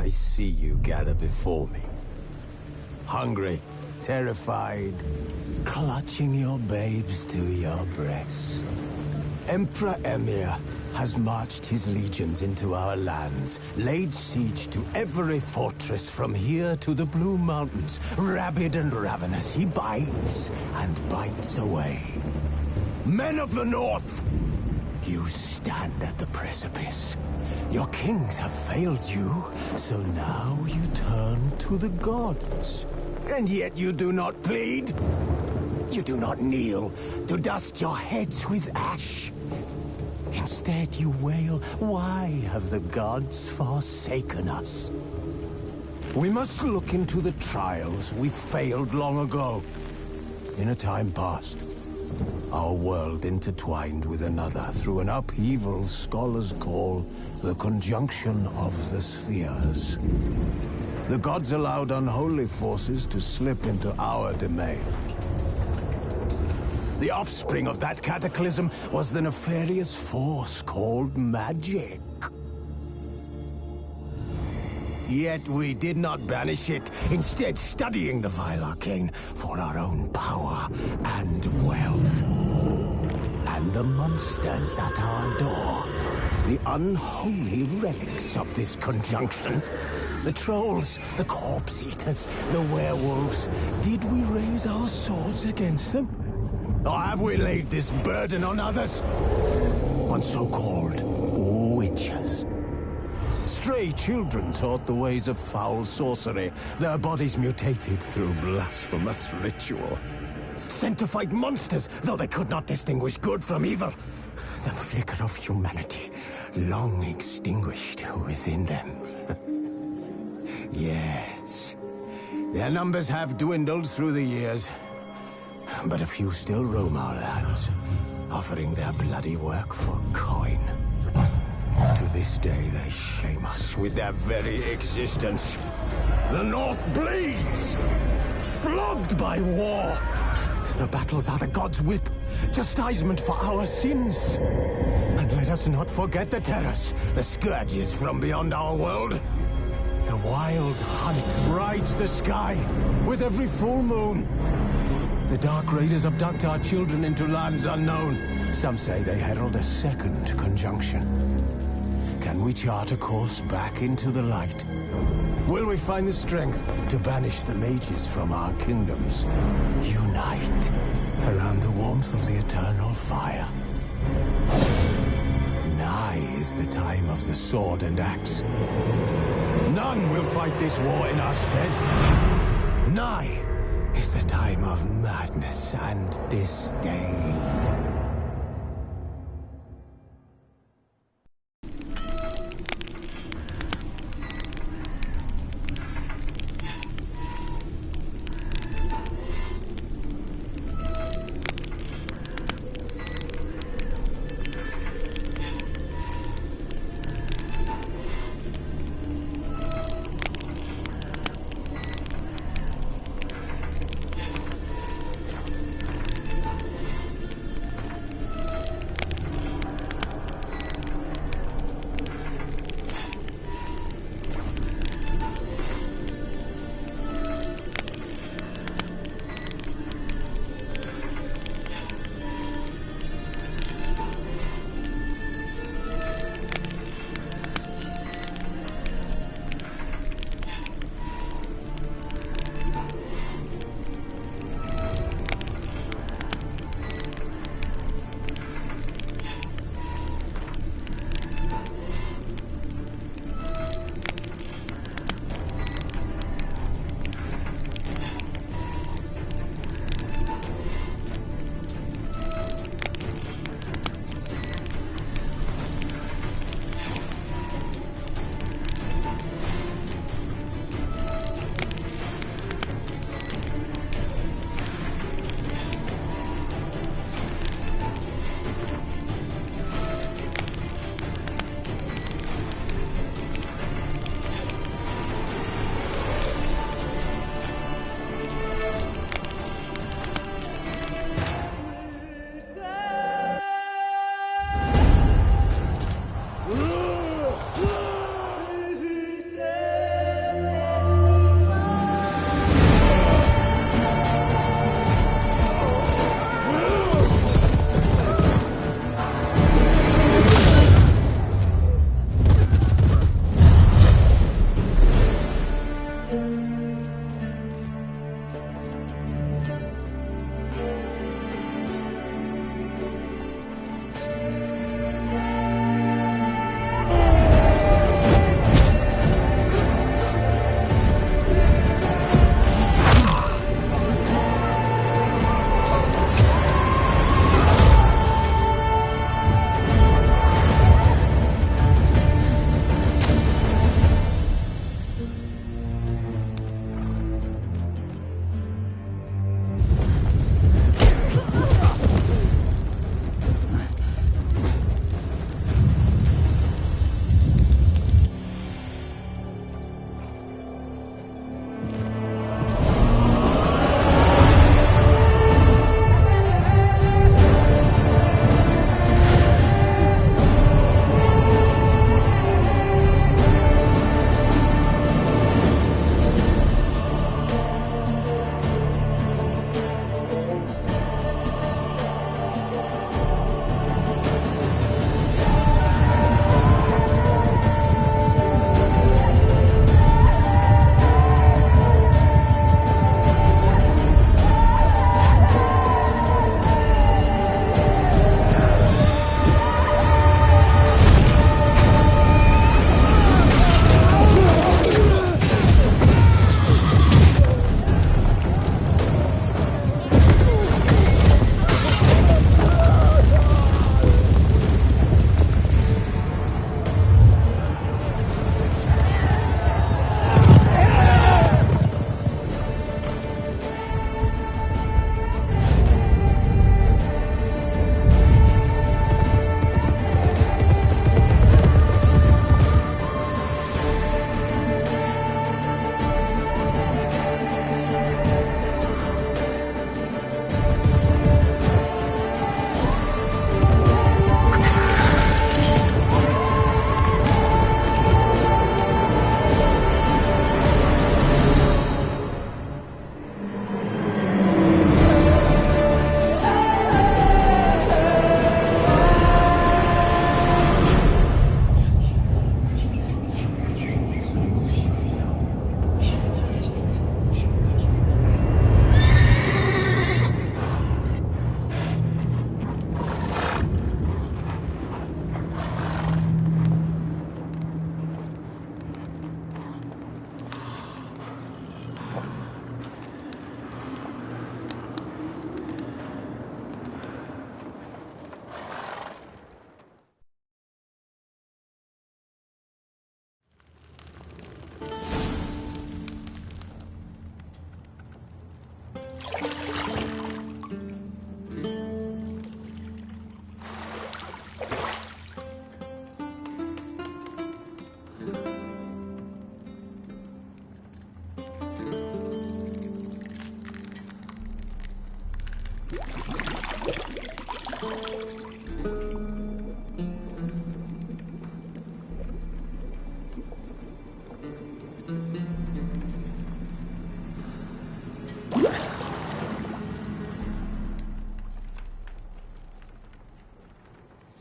I see you gather before me. Hungry, terrified, clutching your babes to your breast. Emperor Emir has marched his legions into our lands, laid siege to every fortress from here to the Blue Mountains. Rabid and ravenous, he bites and bites away. Men of the North, you stand at the precipice. Your kings have failed you, so now you turn to the gods. And yet you do not plead. You do not kneel to dust your heads with ash. Instead you wail, why have the gods forsaken us? We must look into the trials we failed long ago. In a time past, our world intertwined with another through an upheaval scholars call the conjunction of the spheres. The gods allowed unholy forces to slip into our domain. The offspring of that cataclysm was the nefarious force called magic. Yet we did not banish it, instead studying the vile arcane for our own power and wealth. And the monsters at our door, the unholy relics of this conjunction. The trolls, the corpse eaters, the werewolves. Did we raise our swords against them? Or have we laid this burden on others? On so-called witches. Stray children taught the ways of foul sorcery, their bodies mutated through blasphemous ritual. Sent to fight monsters, though they could not distinguish good from evil. The flicker of humanity, long extinguished within them. Yes, their numbers have dwindled through the years, but a few still roam our lands, offering their bloody work for coin. To this day, they shame us with their very existence. The North bleeds, flogged by war. The battles are the gods' whip, chastisement for our sins. And let us not forget the terrors, the scourges from beyond our world. The wild hunt rides the sky with every full moon. The Dark Raiders abduct our children into lands unknown. Some say they herald a second conjunction. Can we chart a course back into the light? Will we find the strength to banish the mages from our kingdoms? Unite around the warmth of the eternal fire. Nigh is the time of the sword and axe. None will fight this war in our stead. Nigh is the time of madness and disdain.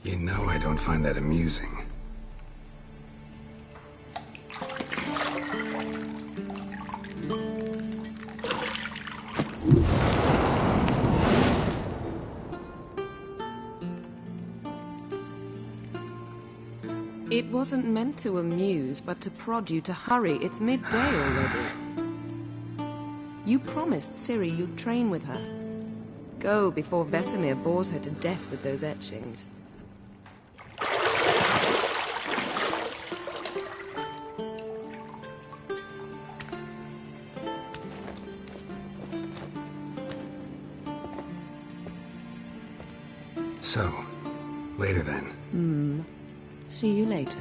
You know I don't find that amusing. It wasn't meant to amuse, but to prod you to hurry. It's midday already. You promised Ciri you'd train with her. Go before Vesemir bores her to death with those etchings. So, later then. See you later.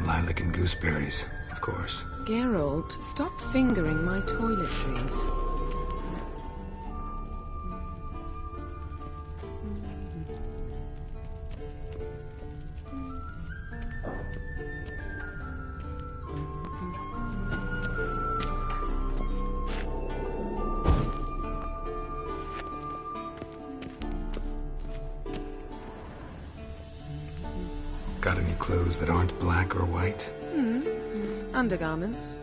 Lilac and gooseberries, of course. Geralt, stop fingering my toiletries. Got any clothes that aren't black or white? Undergarments.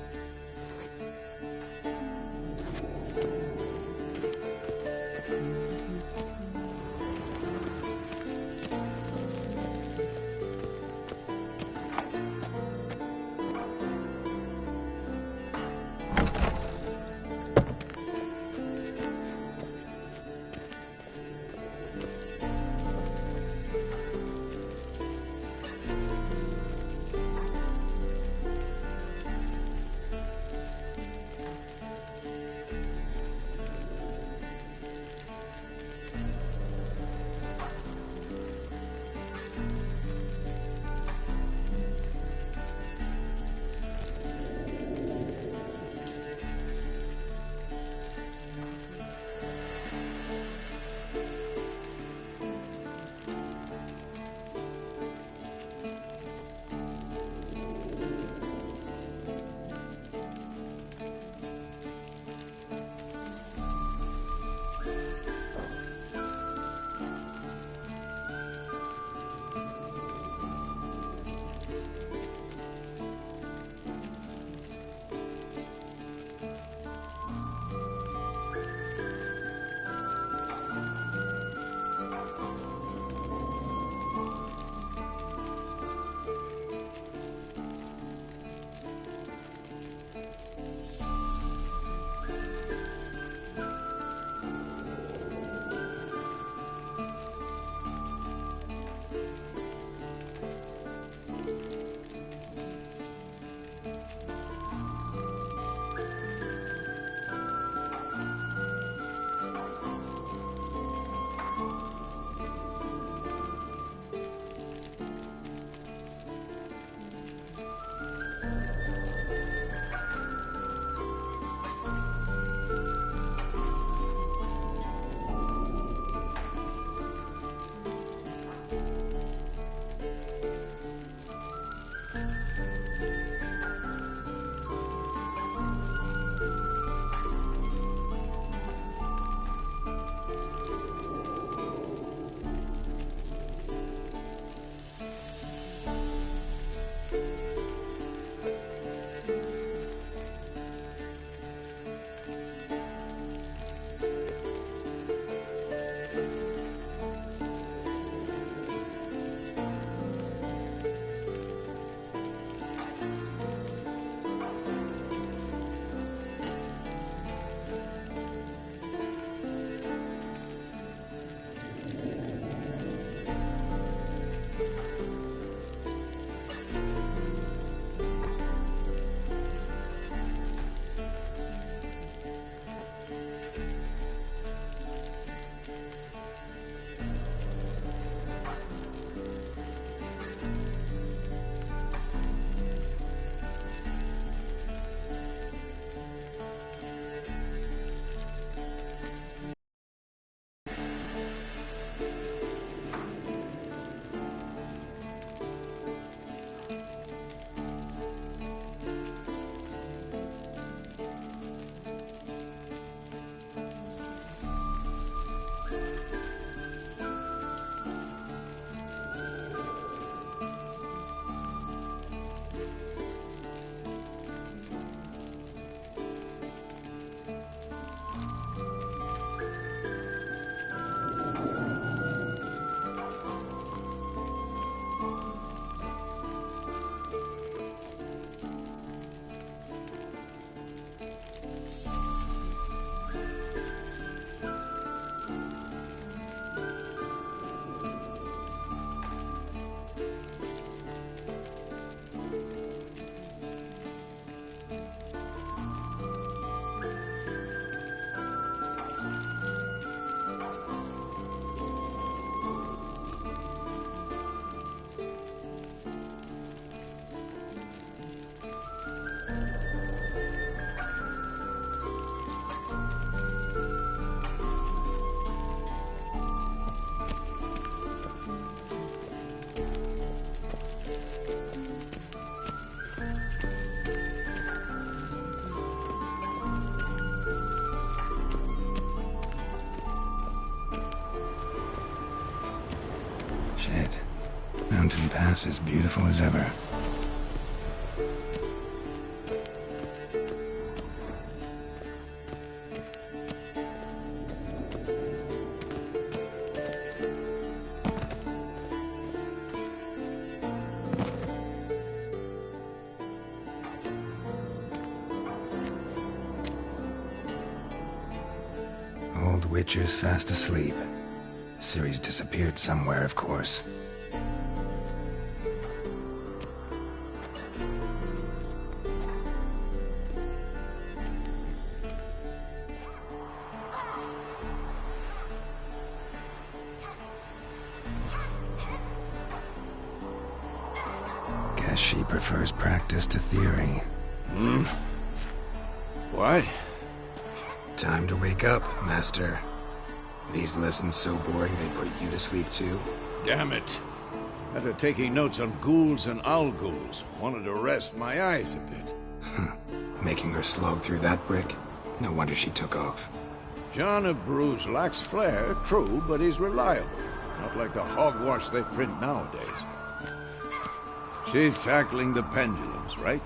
Shit. Mountain Pass is beautiful as ever. Old Witcher's fast asleep. Ciri's disappeared somewhere, of course. Guess she prefers practice to theory. What? Time to wake up, Master. These lessons so boring they put you to sleep too? Damn it. After taking notes on ghouls and owl ghouls, wanted to rest my eyes a bit. Making her slog through that brick? No wonder she took off. John of Bruges lacks flair, true, but he's reliable. Not like the hogwash they print nowadays. She's tackling the pendulums, right?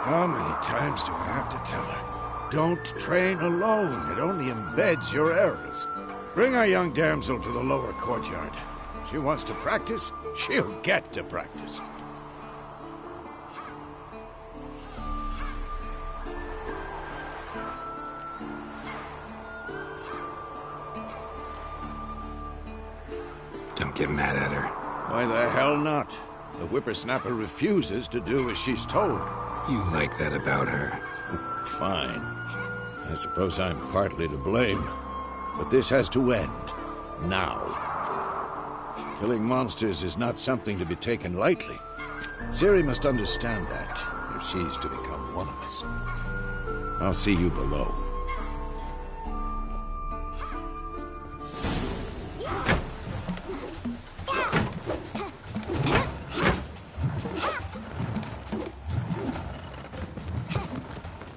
How many times do I have to tell her? Don't train alone. It only embeds your errors. Bring our young damsel to the lower courtyard. She wants to practice, she'll get to practice. Don't get mad at her. Why the hell not? The whippersnapper refuses to do as she's told. You like that about her. Fine. I suppose I'm partly to blame. But this has to end. Now. Killing monsters is not something to be taken lightly. Ciri must understand that, if she's to become one of us. I'll see you below.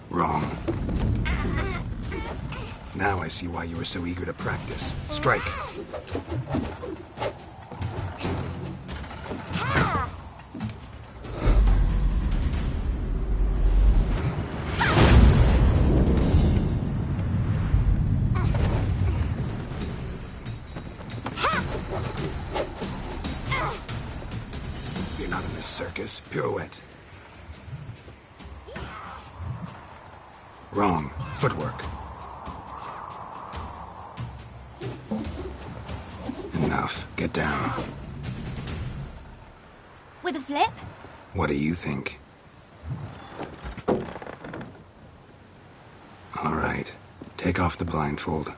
Wrong. Now I see why you were so eager to practice. Strike. You're not in this circus. Pirouette. Wrong. Footwork. Enough. Get down. With a flip? What do you think? All right. Take off the blindfold.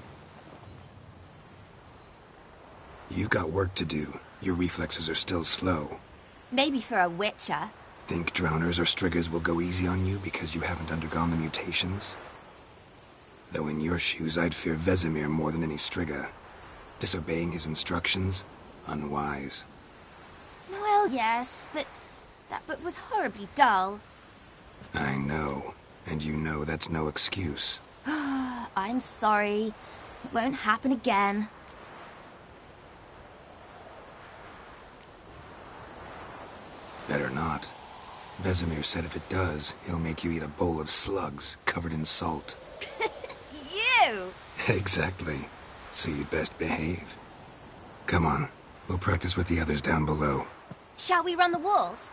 You've got work to do. Your reflexes are still slow. Maybe for a witcher. Think drowners or striggers will go easy on you because you haven't undergone the mutations? Though in your shoes, I'd fear Vesemir more than any strigger. Disobeying his instructions? Unwise. Well, yes, but that book was horribly dull. I know. And you know that's no excuse. I'm sorry. It won't happen again. Better not. Vesemir said if it does, he'll make you eat a bowl of slugs covered in salt. You! Exactly. So you'd best behave. Come on. We'll practice with the others down below. Shall we run the walls?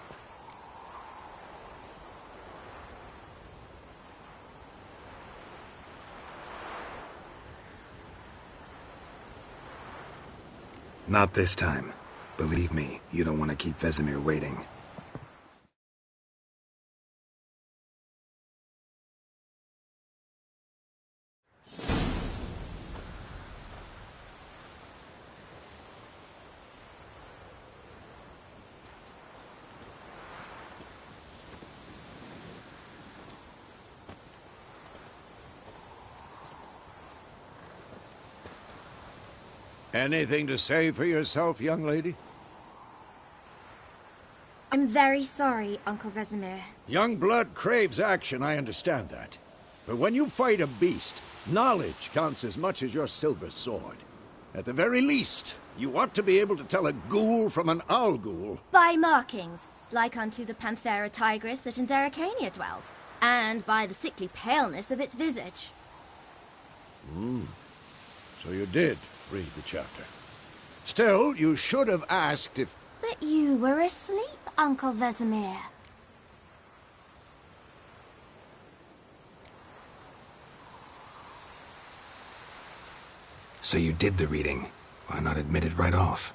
Not this time. Believe me, you don't want to keep Vesemir waiting. Anything to say for yourself, young lady? I'm very sorry, Uncle Vesemir. Young blood craves action, I understand that. But when you fight a beast, Knowledge counts as much as your silver sword. At the very least, you want to be able to tell a ghoul from an owl ghoul. By markings, like unto the Panthera tigris that in Zeracania dwells, and by the sickly paleness of its visage. So you did read the chapter. Still, you should have asked if... But you were asleep, Uncle Vesemir. So you did the reading. Why not admit it right off?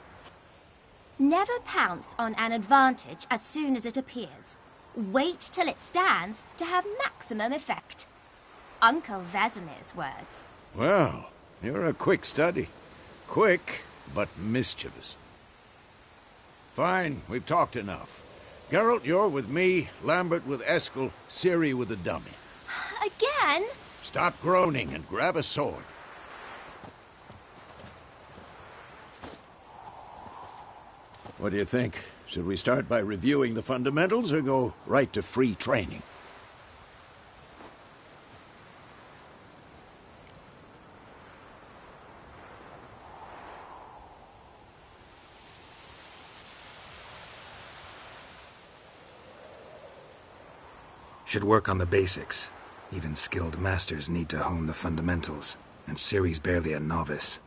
Never pounce on an advantage as soon as it appears. Wait till it stands to have maximum effect. Uncle Vesemir's words. Well, you're a quick study. Quick, but mischievous. Fine, we've talked enough. Geralt, you're with me, Lambert with Eskel, Ciri with the dummy. Again? Stop groaning and grab a sword. What do you think? Should we start by reviewing the fundamentals or go right to free training? Should work on the basics. Even skilled masters need to hone the fundamentals, and Ciri's barely a novice.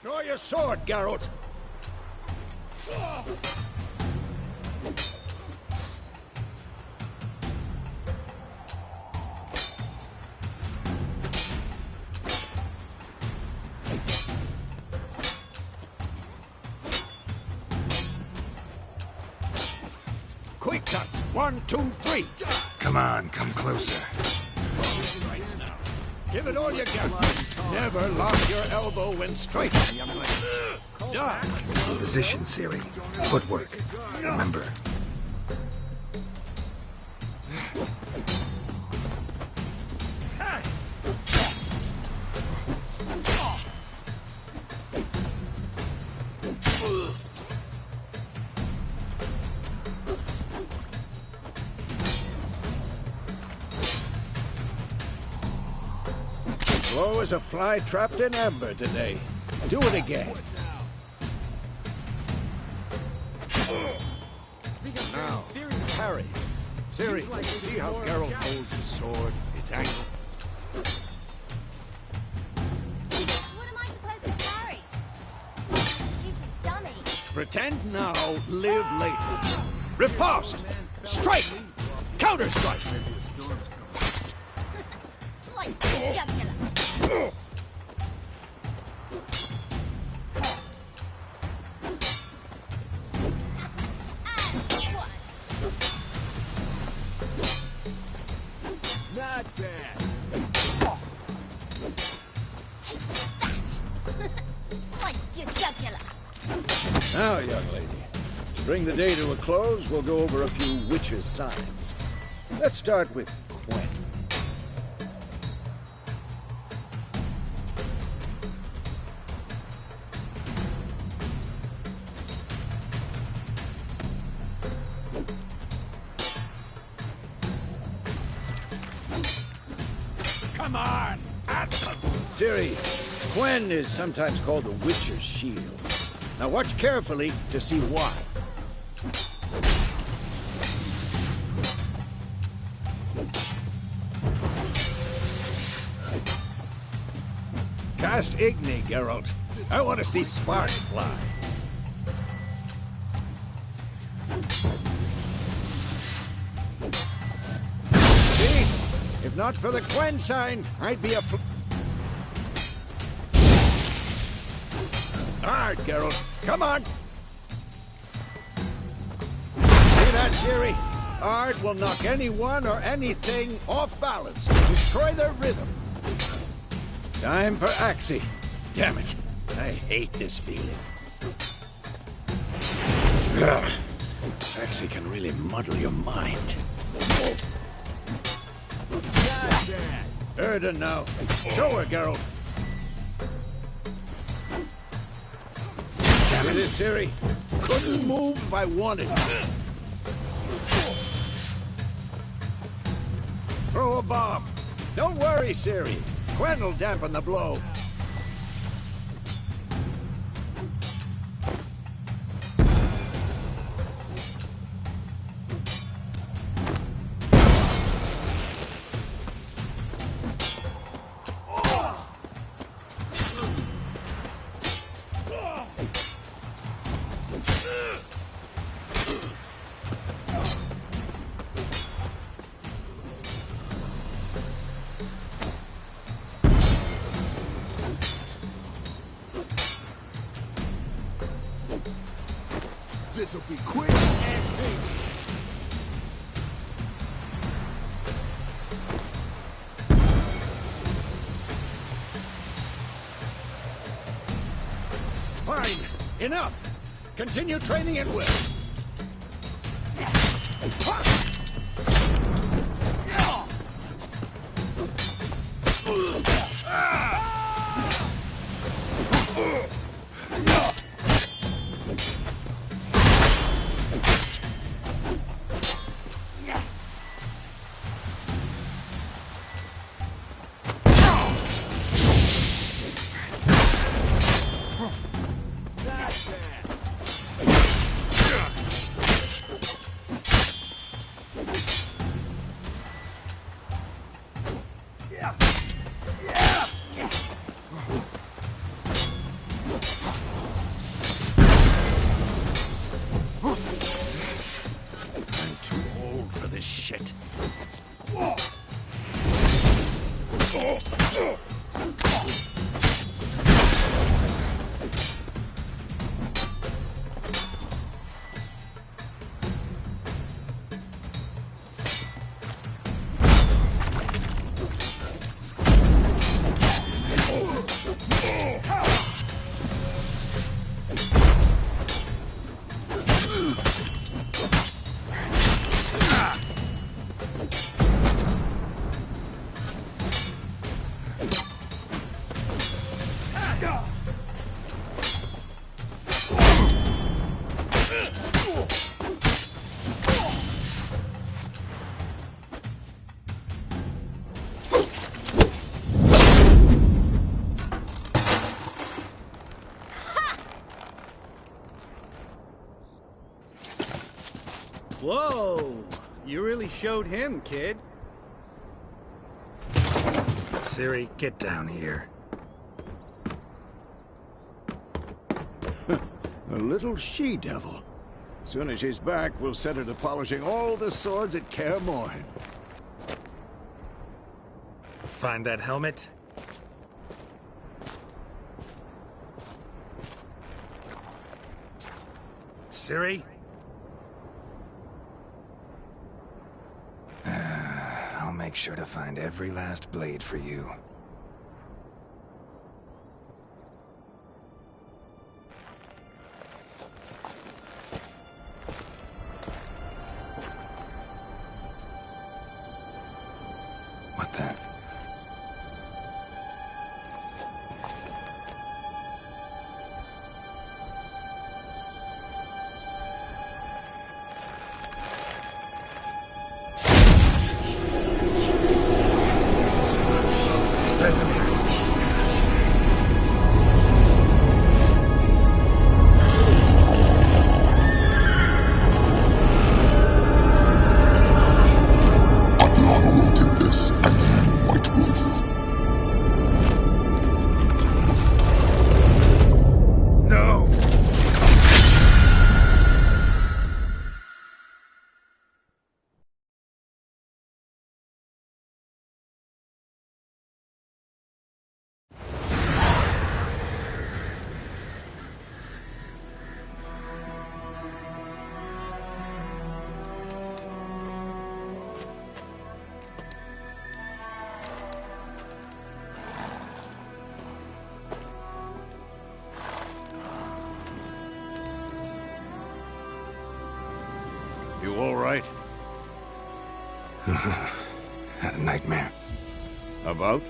Draw your sword, Geralt! Quick cuts! 1, 2, 3! Come on, come closer. Give it all you got. Never lock your elbow when striking, young lady. Done. Position, Ciri. Footwork. Remember. Slow as a fly trapped in amber today. Do it again. Now, parry. Ciri, see how Geralt holds his sword, its angle? What am I supposed to parry? Stupid dummy. Pretend now, live later. Riposte! Strike! Counter-strike! Slice the jugular. Not bad. Take that. Sliced your jugular. Now, young lady, to bring the day to a close, we'll go over a few witches' signs. Let's start with Gwen. Come on, at them! Ciri, Gwen is sometimes called the Witcher's Shield. Now watch carefully to see why. Cast Igni, Geralt. I want to see sparks fly. See? If not for the Gwen sign, I'd be a Alright, Geralt. Come on! See that, Ciri? Art will knock anyone or anything off balance. Destroy their rhythm. Time for Axie. Damn it. I hate this feeling. Ugh. Axie can really muddle your mind. Erda now. Show her, Geralt. Damn it, Ciri. Couldn't move if I wanted to. Throw a bomb. Don't worry, Ciri. Quen will dampen the blow. This'll be quick and big. Fine. Enough. Continue training at will. Shit. Whoa! You really showed him, kid. Ciri, get down here. A little she-devil. Soon as she's back, we'll set her to polishing all the swords at Kaer Morhen. Find that helmet? Ciri? I'll make sure to find every last blade for you. What then? You all right? Had a nightmare. About?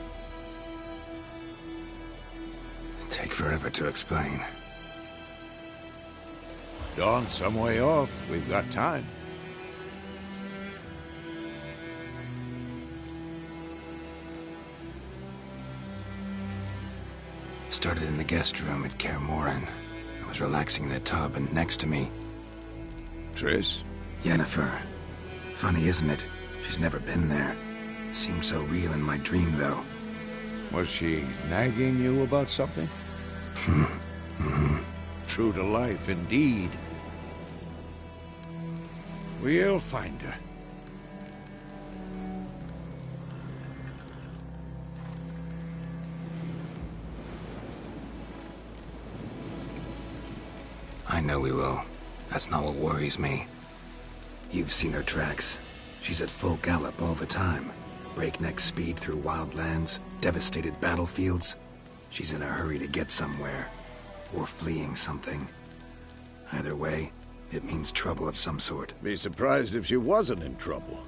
Take forever to explain. Dawn's some way off. We've got time. Started in the guest room at Kaer Morhen. I was relaxing in the tub, and next to me... Triss? Yennefer. Funny, isn't it? She's never been there. Seemed so real in my dream, though. Was she nagging you about something? True to life, indeed. We'll find her. I know we will. That's not what worries me. You've seen her tracks. She's at full gallop all the time. Breakneck speed through wild lands, devastated battlefields. She's in a hurry to get somewhere. Or fleeing something. Either way, it means trouble of some sort. Be surprised if she wasn't in trouble.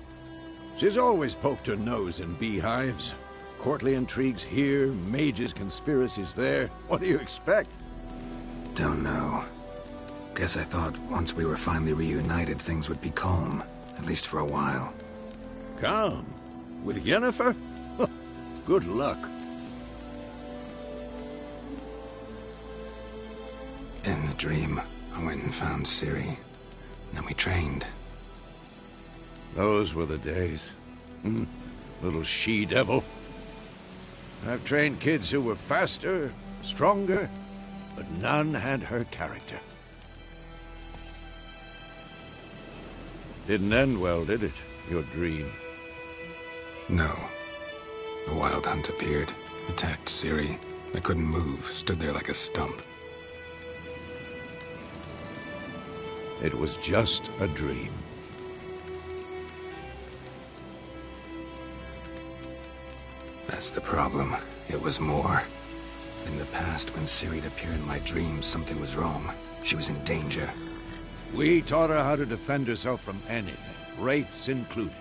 She's always poked her nose in beehives. Courtly intrigues here, mages' conspiracies there. What do you expect? Don't know. Guess I thought once we were finally reunited, things would be calm. At least for a while. Calm? With Yennefer? Good luck. In the dream, I went and found Ciri. Then we trained. Those were the days. Little she-devil. I've trained kids who were faster, stronger, but none had her character. Didn't end well, did it? Your dream? No. A wild hunt appeared, attacked Ciri. I couldn't move, stood there like a stump. It was just a dream. That's the problem. It was more. In the past, when Ciri'd appear in my dreams, something was wrong. She was in danger. We taught her how to defend herself from anything, wraiths included.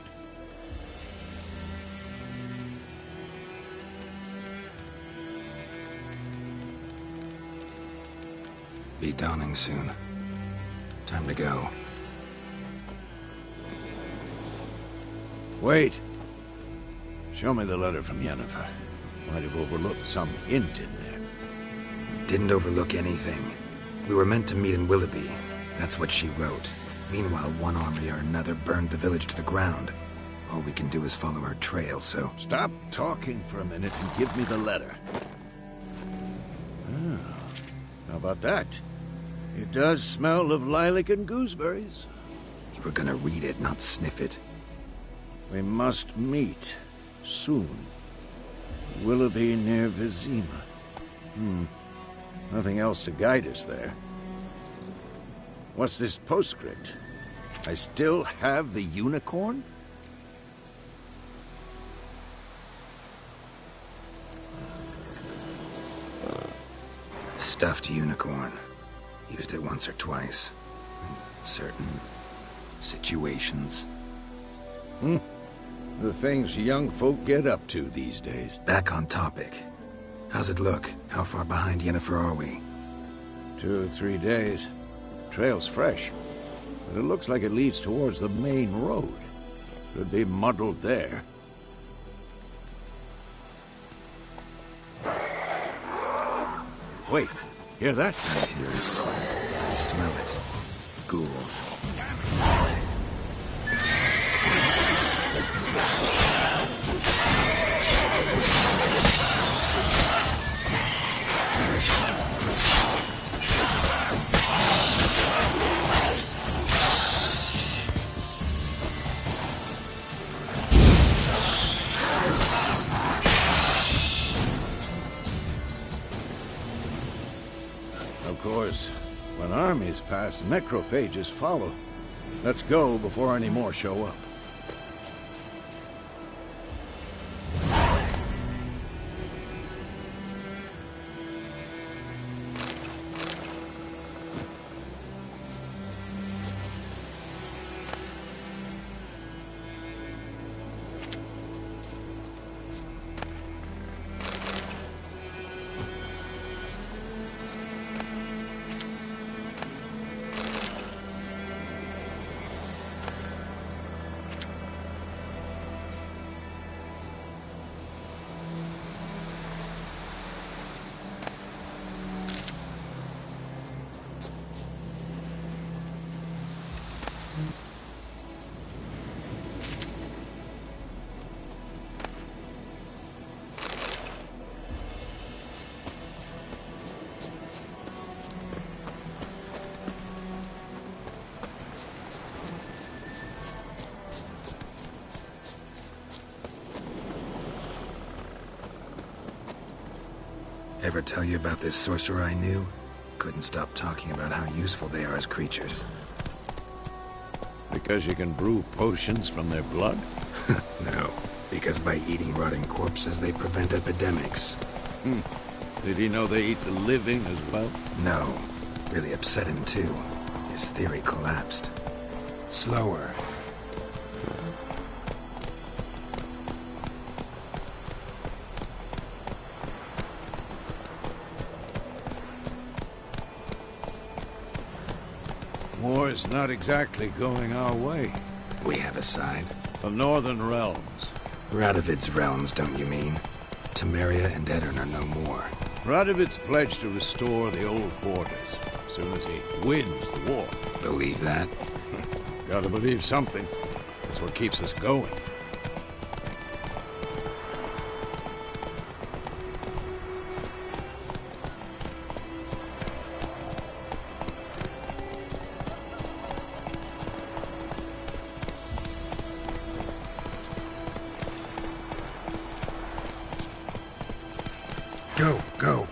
Be dawning soon. Time to go. Wait. Show me the letter from Yennefer. Might have overlooked some hint in there. Didn't overlook anything. We were meant to meet in Willoughby. That's what she wrote. Meanwhile, one army or another burned the village to the ground. All we can do is follow her trail, so... Stop talking for a minute and give me the letter. How about that? It does smell of lilac and gooseberries. You were gonna read it, not sniff it. We must meet. Soon. Willoughby near Vizima. Nothing else to guide us there. What's this postscript? I still have the unicorn? Stuffed unicorn. Used it once or twice. In certain situations. The things young folk get up to these days. Back on topic. How's it look? How far behind Yennefer are we? 2 or 3 days. Trail's fresh, but it looks like it leads towards the main road. Could be muddled there. Wait, hear that? I hear it. I smell it. Ghouls. Of course, when armies pass, necrophages follow. Let's go before any more show up. Ever tell you about this sorcerer I knew? Couldn't stop talking about how useful they are as creatures. Because you can brew potions from their blood? No, because by eating rotting corpses, they prevent epidemics. Did he know they eat the living as well? No. Really upset him, too. His theory collapsed. Slower. War's not exactly going our way. We have a side. The Northern Realms. Radovid's realms, don't you mean? Temeria and Edirn are no more. Radovid's pledged to restore the old borders as soon as he wins the war. Believe that? Gotta believe something. That's what keeps us going. Go, go.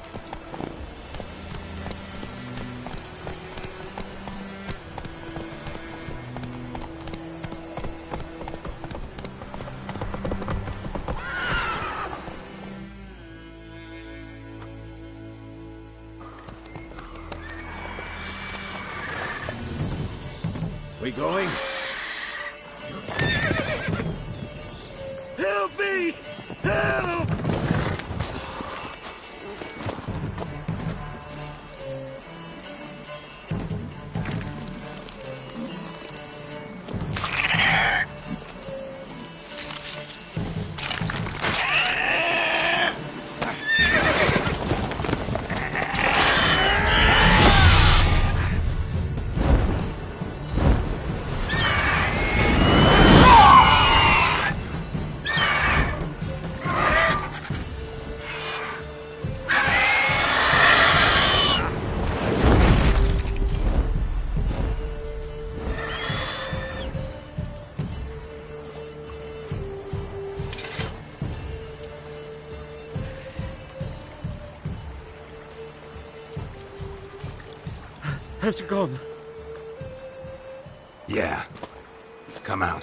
We going? Help me! Help! Has it gone? Yeah. Come out.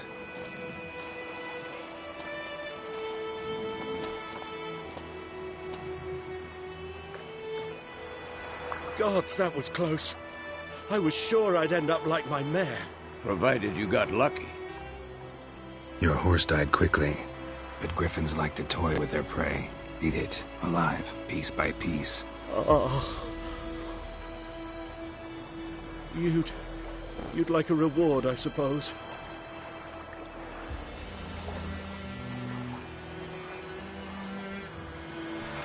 Gods, that was close. I was sure I'd end up like my mare. Provided you got lucky. Your horse died quickly, but griffins like to toy with their prey. Eat it, alive, piece by piece. Oh. You'd like a reward, I suppose.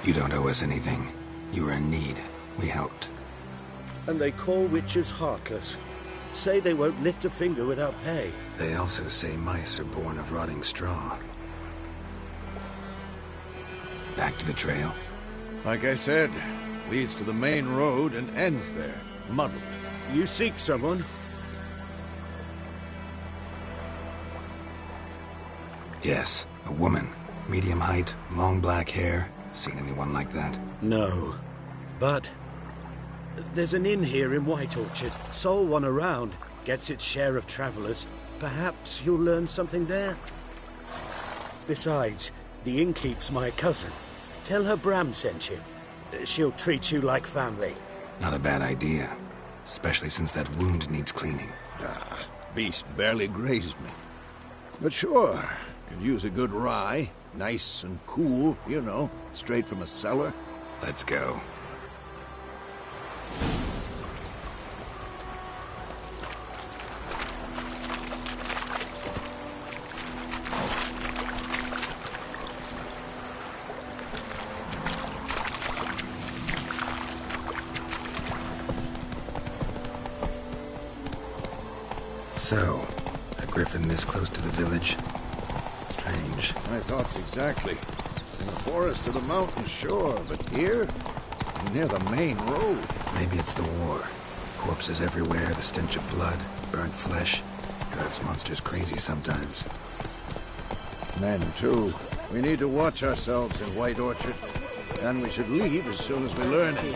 You don't owe us anything. You were in need. We helped. And they call witches heartless. Say they won't lift a finger without pay. They also say mice are born of rotting straw. Back to the trail. Like I said, leads to the main road and ends there, muddled. You seek someone? Yes, a woman. Medium height, long black hair. Seen anyone like that? No. But there's an inn here in White Orchard. Sole one around. Gets its share of travelers. Perhaps you'll learn something there. Besides, the innkeep's my cousin. Tell her Bram sent you. She'll treat you like family. Not a bad idea. Especially since that wound needs cleaning. Beast barely grazed me. But sure, could use a good rye. Nice and cool, you know, straight from a cellar. Let's go. So, a griffin this close to the village? Strange. My thoughts exactly. In the forest or the mountain, sure, but here? Near the main road. Maybe it's the war. Corpses everywhere, the stench of blood, burnt flesh. Drives monsters crazy sometimes. Men, too. We need to watch ourselves in White Orchard. And we should leave as soon as we learn it.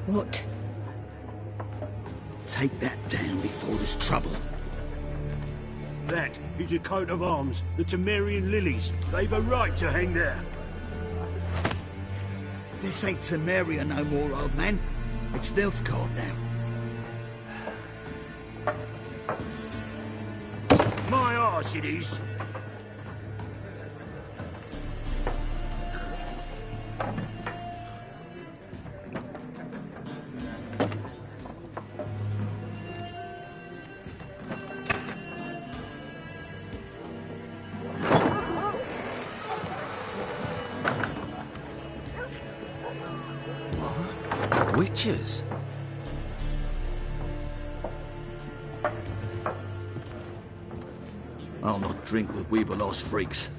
What? Take that down before there's trouble. That is a coat of arms, the Temerian lilies. They've a right to hang there. This ain't Temeria no more, old man. It's Nilfgaard now. My arse it is. Witches? I'll not drink with Weaver-lost freaks.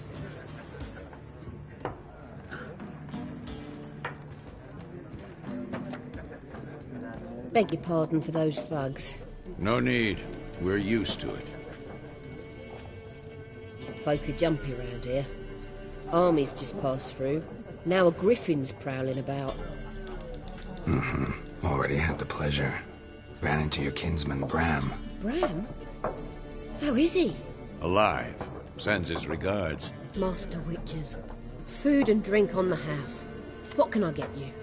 Beg your pardon for those thugs. No need. We're used to it. Folk are jumpy around here. Armies just passed through. Now a griffin's prowling about. Already had the pleasure. Ran into your kinsman, Bram. Bram? How is he? Alive. Sends his regards. Master Witches. Food and drink on the house. What can I get you?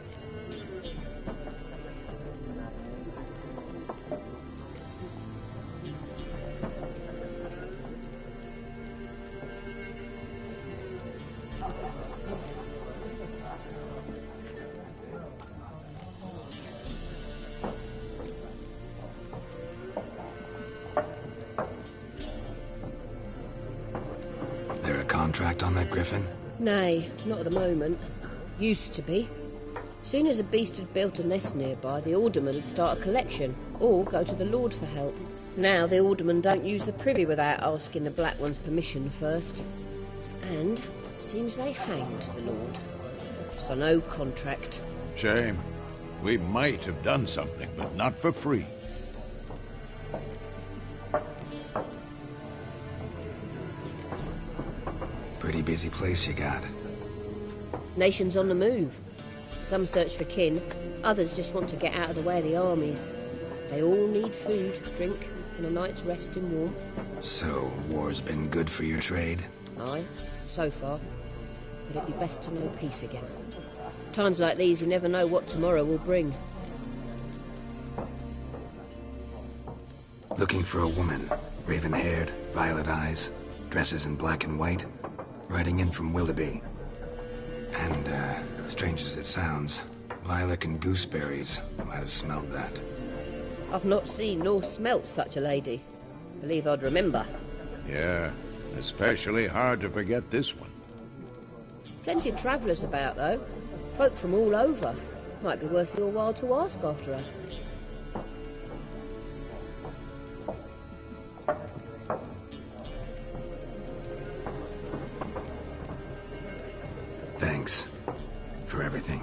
There a contract on that griffin? Nay, not at the moment. Used to be. Soon as a beast had built a nest nearby, the alderman would start a collection, or go to the Lord for help. Now the aldermen don't use the privy without asking the Black One's permission first. And seems they hanged the Lord. So no contract. Shame. We might have done something, but not for free. Pretty busy place you got. Nations on the move. Some search for kin, others just want to get out of the way of the armies. They all need food, drink, and a night's rest in warmth. So, war's been good for your trade? Aye, so far. But it'd be best to know peace again. Times like these, you never know what tomorrow will bring. Looking for a woman. Raven-haired, violet eyes, dresses in black and white. Riding in from Willoughby. And, strange as it sounds, lilac and gooseberries might have smelled that. I've not seen nor smelt such a lady. Believe I'd remember. Yeah, especially hard to forget this one. Plenty of travellers about, though. Folk from all over. Might be worth your while to ask after her. Thanks for everything.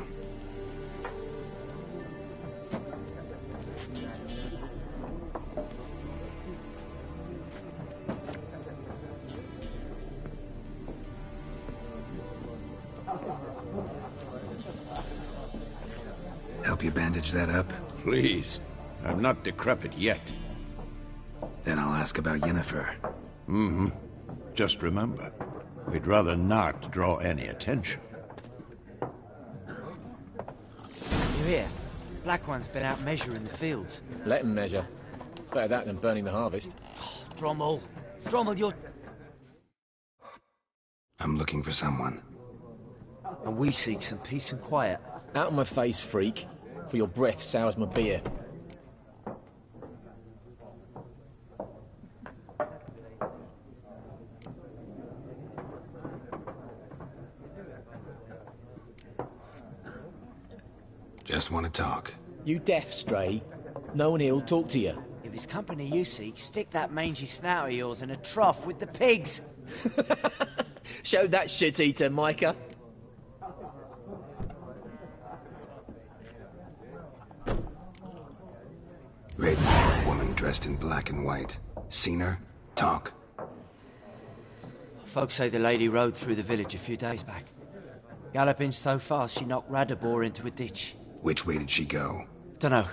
Help you bandage that up? Please. I'm not decrepit yet. Then I'll ask about Yennefer. Just remember, we'd rather not draw any attention. You hear? Black One's been out measuring the fields. Let him measure. Better that than burning the harvest. Drommel. Drommel, you're... I'm looking for someone. And we seek some peace and quiet. Out of my face, freak. For your breath sours my beer. Just want to talk. You deaf, Stray? No one here will talk to you. If it's company you seek, stick that mangy snout of yours in a trough with the pigs. Show that shit-eater, Micah. Raven-haired woman dressed in black and white. Seen her? Talk. Folks say the lady rode through the village a few days back. Galloping so fast she knocked Radabor into a ditch. Which way did she go? Dunno.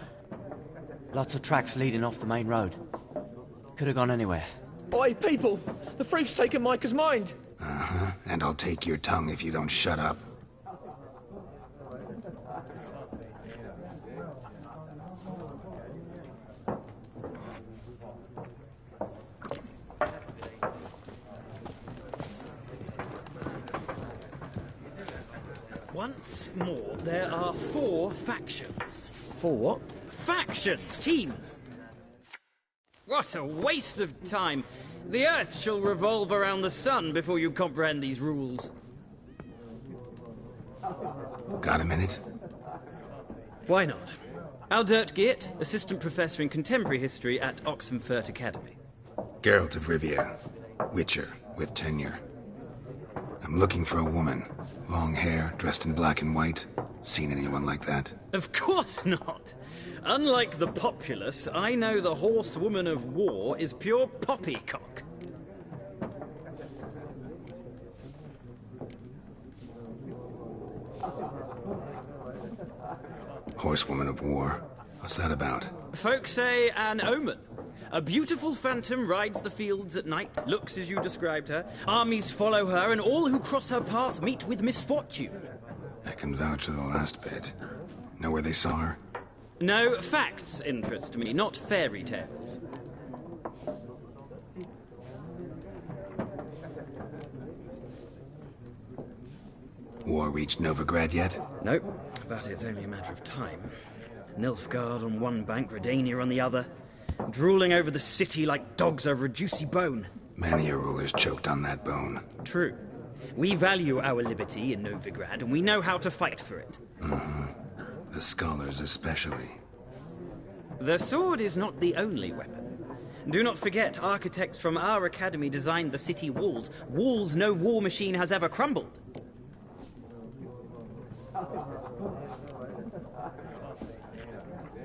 Lots of tracks leading off the main road. Could have gone anywhere. Oi, people! The freak's taken Micah's mind! Uh-huh, and I'll take your tongue if you don't shut up. Once more, there are 4 factions. 4 what? Factions! Teams! What a waste of time! The Earth shall revolve around the sun before you comprehend these rules. Got a minute? Why not? Aldert Geert, Assistant Professor in Contemporary History at Oxenfurt Academy. Geralt of Rivia. Witcher, with tenure. I'm looking for a woman. Long hair, dressed in black and white. Seen anyone like that? Of course not! Unlike the populace, I know the horsewoman of war is pure poppycock. Horsewoman of war? What's that about? Folk say an omen. A beautiful phantom rides the fields at night, looks as you described her. Armies follow her, and all who cross her path meet with misfortune. I can vouch for the last bit. Know where they saw her? No, facts interest me, not fairy tales. War reached Novigrad yet? Nope, but it's only a matter of time. Nilfgaard on one bank, Redania on the other. Drooling over the city like dogs over a juicy bone. Many a ruler's choked on that bone. True. We value our liberty in Novigrad, and we know how to fight for it. Mm-hmm. The scholars especially. The sword is not the only weapon. Do not forget, architects from our academy designed the city walls. Walls no war machine has ever crumbled.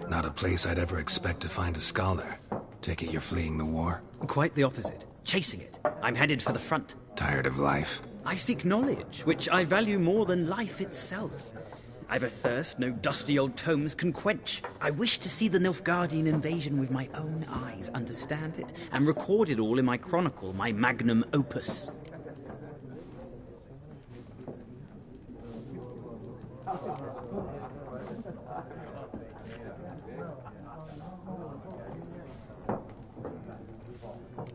Not a place I'd ever expect to find a scholar. Take it you're fleeing the war? Quite the opposite. Chasing it. I'm headed for the front. Tired of life? I seek knowledge, which I value more than life itself. I've a thirst no dusty old tomes can quench. I wish to see the Nilfgaardian invasion with my own eyes, understand it, and record it all in my chronicle, my magnum opus.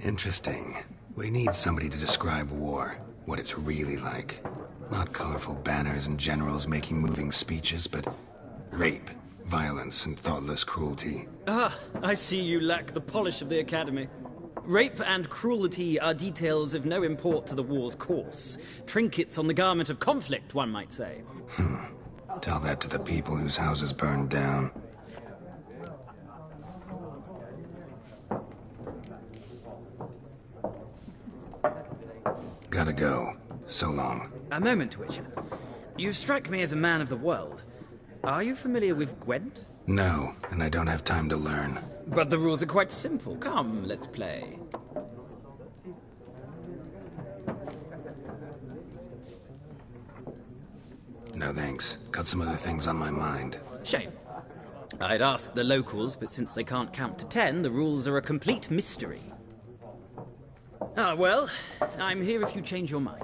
Interesting. We need somebody to describe war, what it's really like. Not colorful banners and generals making moving speeches, but rape, violence, and thoughtless cruelty. Ah, I see you lack the polish of the Academy. Rape and cruelty are details of no import to the war's course. Trinkets on the garment of conflict, one might say. Tell that to the people whose houses burned down. Gotta go. So long. A moment, Witcher. You strike me as a man of the world. Are you familiar with Gwent? No, and I don't have time to learn. But the rules are quite simple. Come, let's play. No thanks. Got some other things on my mind. Shame. I'd ask the locals, but since they can't count to 10, the rules are a complete mystery. Ah, well, I'm here if you change your mind.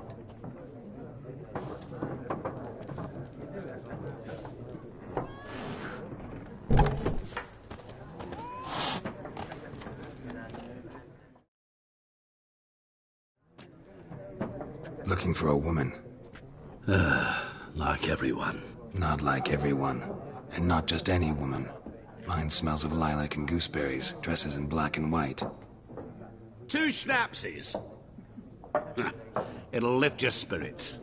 Looking for a woman. Like everyone. Not like everyone. And not just any woman. Mine smells of lilac and gooseberries, dresses in black and white. 2 schnapsies. It'll lift your spirits.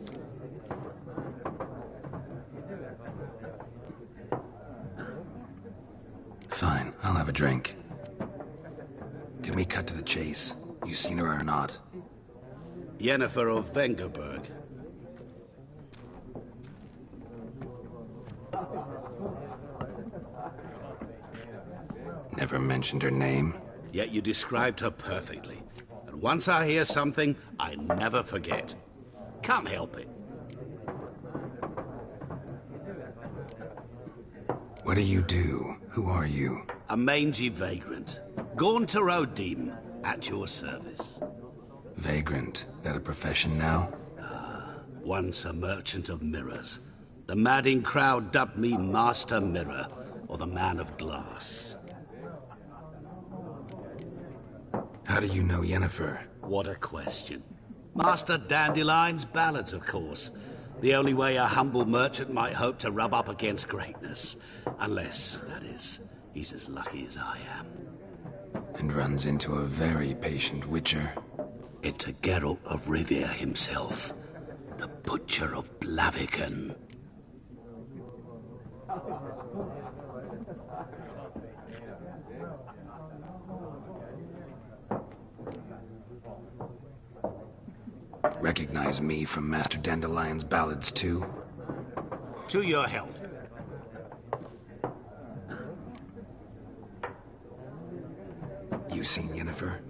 have a drink. Can we cut to the chase? You seen her or not? Yennefer of Vengerberg. Never mentioned her name. Yet you described her perfectly. And once I hear something, I never forget. Can't help it. What do you do? Who are you? A mangy vagrant. Gaunter O'Deem, at your service. Vagrant. That a profession now? Once a merchant of mirrors. The madding crowd dubbed me Master Mirror, or the Man of Glass. How do you know Yennefer? What a question. Master Dandelion's ballads, of course. The only way a humble merchant might hope to rub up against greatness. Unless, that is, he's as lucky as I am. And runs into a very patient witcher. It's a Geralt of Rivia himself. The Butcher of Blaviken. Recognize me from Master Dandelion's ballads, too? To your health. You seen Yennefer?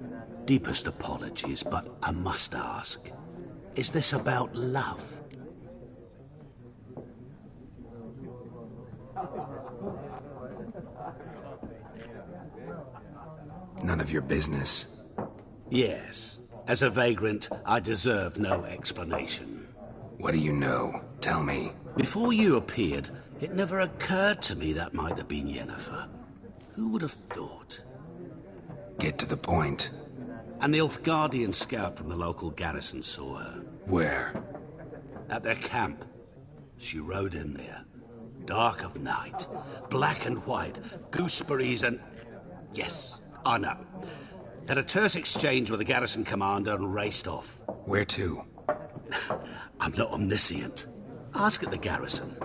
Deepest apologies, but I must ask. Is this about love? None of your business. Yes. As a vagrant, I deserve no explanation. What do you know? Tell me. Before you appeared, it never occurred to me that might have been Yennefer. Who would have thought? Get to the point. An Nilfgaardian scout from the local garrison saw her. Where? At their camp. She rode in there. Dark of night. Black and white. Gooseberries and... Yes, I know. Had a terse exchange with the garrison commander and raced off. Where to? I'm not omniscient. Ask at the garrison.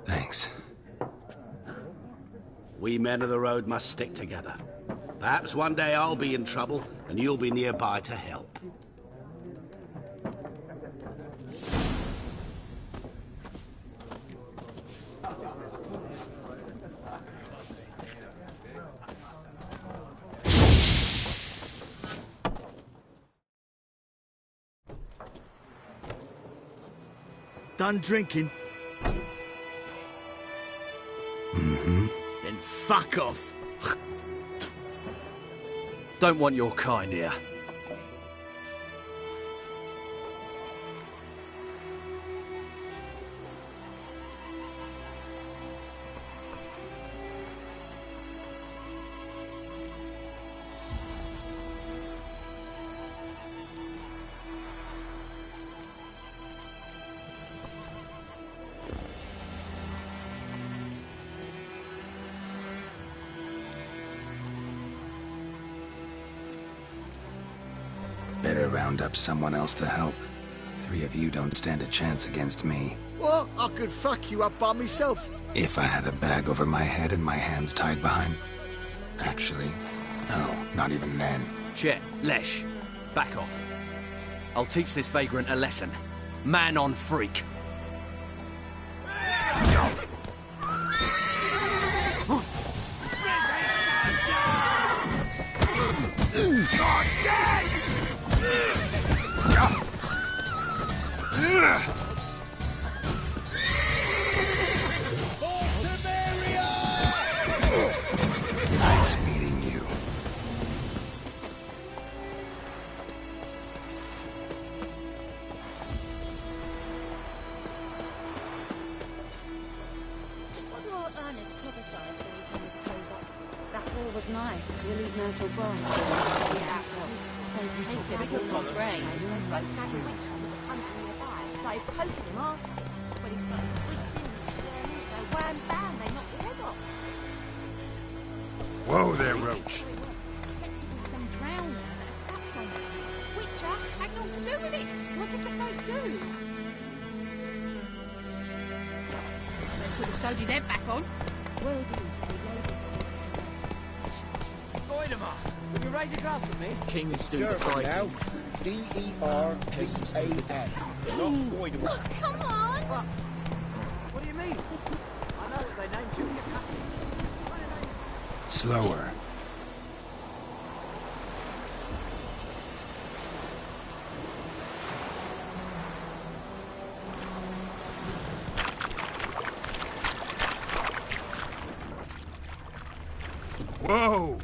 Thanks. We men of the road must stick together. Perhaps one day I'll be in trouble and you'll be nearby to help. Done drinking? Mm-hmm. Then fuck off. Don't want your kind here. Better round up someone else to help. 3 of you don't stand a chance against me. What? I could fuck you up by myself. If I had a bag over my head and my hands tied behind... Actually, no, not even then. Chet, Lesh, back off. I'll teach this vagrant a lesson. Man on freak. Nice meeting you. What do our earnest prophesy when he turned his toes up? That war was nigh. The elite natural grass. They take it all his brain. So broke that witch who was hunting nearby. Started poking him, asking. When he started twisting and squirming, so wham bam, they knocked his head off. Whoa there, Roach. Except it was some drowner that had sapped on it. Witcher had naught to do with it. What did the folk do? They put the soldier's head back on. Word is they laid his corpse to rest. Voidemar, will you raise a glass with me? Kings do the German fighting. now. D-E-R-V-A-N. Not Voidemar. Oh, come on! What do you mean? I know what they named you when you're cutting. Slower. Whoa!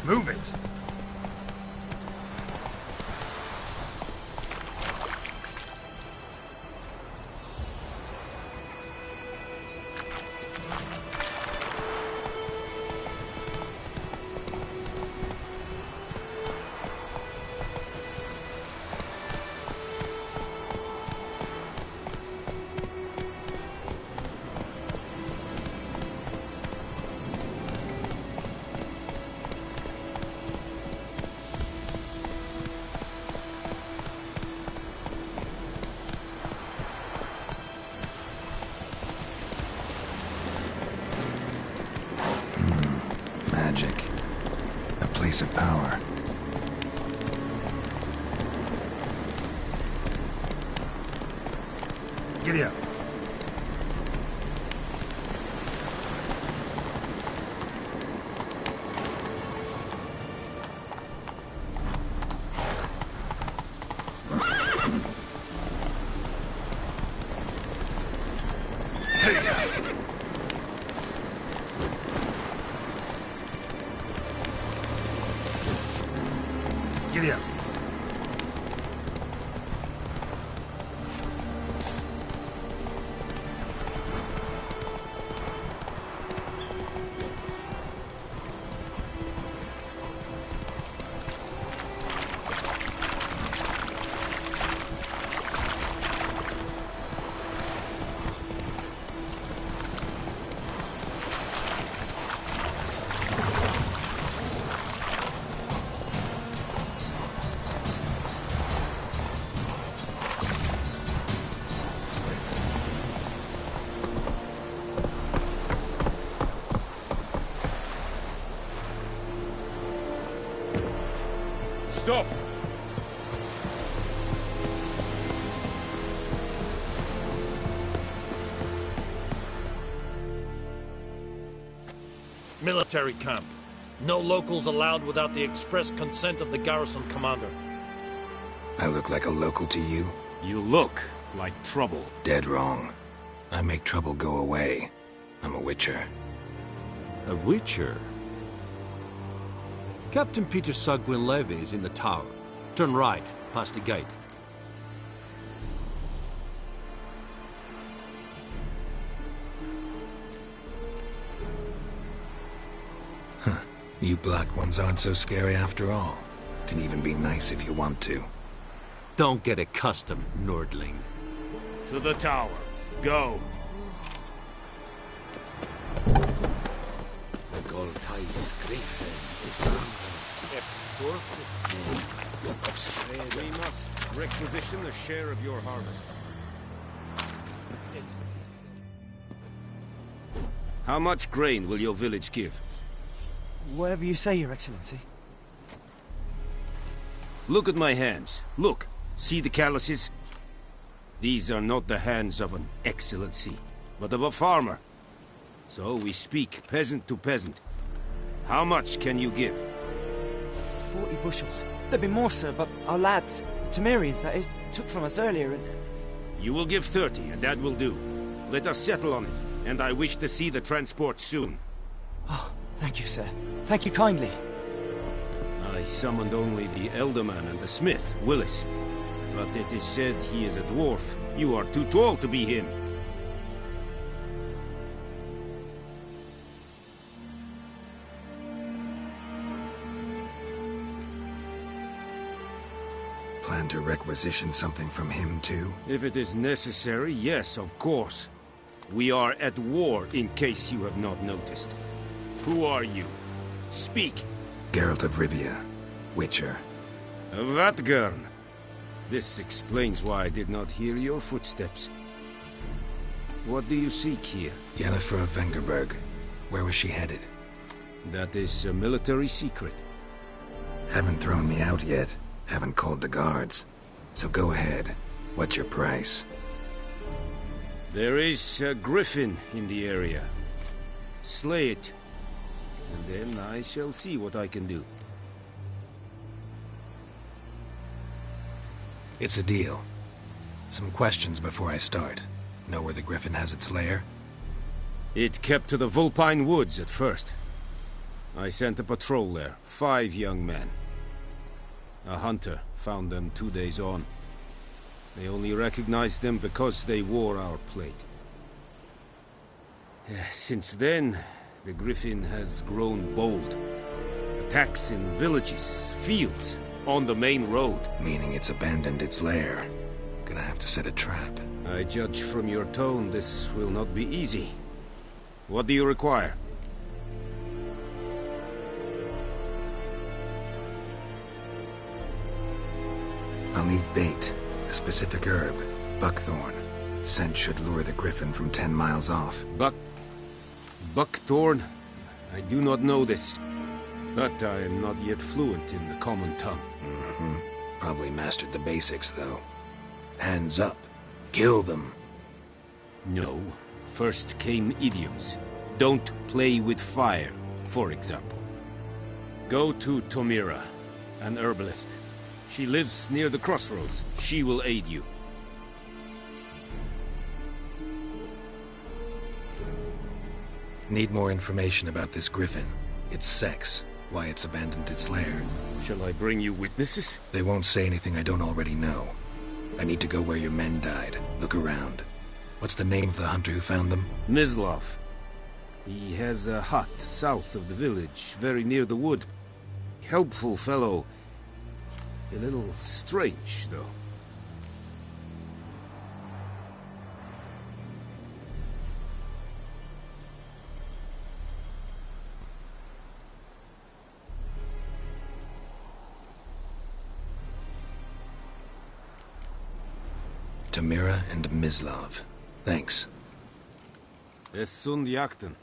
Move it! Magic. A place of power. Giddy up. Giddy up. Stop! Military camp. No locals allowed without the express consent of the garrison commander. I look like a local to you? You look like trouble. Dead wrong. I make trouble go away. I'm a witcher. A witcher? Captain Peter Sagwin Levy is in the tower. Turn right, past the gate. Huh. You black ones aren't so scary after all. Can even be nice if you want to. Don't get accustomed, Nordling. To the tower. Go. The Goltais Griffin is We must requisition a share of your harvest. How much grain will your village give? Whatever you say, Your Excellency. Look at my hands. Look. See the calluses? These are not the hands of an excellency, but of a farmer. So we speak peasant to peasant. How much can you give? 40 bushels. There'd be more, sir, but our lads, the Temerians, that is, took from us earlier and... You will give 30, and that will do. Let us settle on it, and I wish to see the transport soon. Oh, thank you, sir. Thank you kindly. I I summoned only the Elderman and the smith, Willis. But it is said he is a dwarf. You are too tall to be him. Plan to requisition something from him, too? If it is necessary, yes, of course. We are at war, in case you have not noticed. Who are you? Speak. Geralt of Rivia, Witcher. Vatgern. This explains why I did not hear your footsteps. What do you seek here? Yennefer of Vengerberg. Where was she headed? That is a military secret. Haven't thrown me out yet. Haven't called the guards. So go ahead. What's your price? There is a griffin in the area. Slay it. And then I shall see what I can do. It's a deal. Some questions before I start. Know where the griffin has its lair? It kept to the Vulpine Woods at first. I sent a patrol there, 5 young men. A hunter found them 2 days on. They only recognized them because they wore our plate. Since then, the griffin has grown bold. Attacks in villages, fields, on the main road. Meaning it's abandoned its lair. Gonna have to set a trap. I judge from your tone this will not be easy. What do you require? I'll need bait. A specific herb. Buckthorn. Scent should lure the griffin from 10 miles off. Buckthorn? I do not know this. But I am not yet fluent in the common tongue. Probably mastered the basics, though. Hands up. Kill them. No. First came idioms. Don't play with fire, for example. Go to Tomira, an herbalist. She lives near the crossroads. She will aid you. Need more information about this griffin. Its sex. Why it's abandoned its lair. Shall I bring you witnesses? They won't say anything I don't already know. I need to go where your men died. Look around. What's the name of the hunter who found them? Mislav. He has a hut south of the village, very near the wood. Helpful fellow. A little strange, though. Tomira and Mislav. Thanks. Es sunt jakten.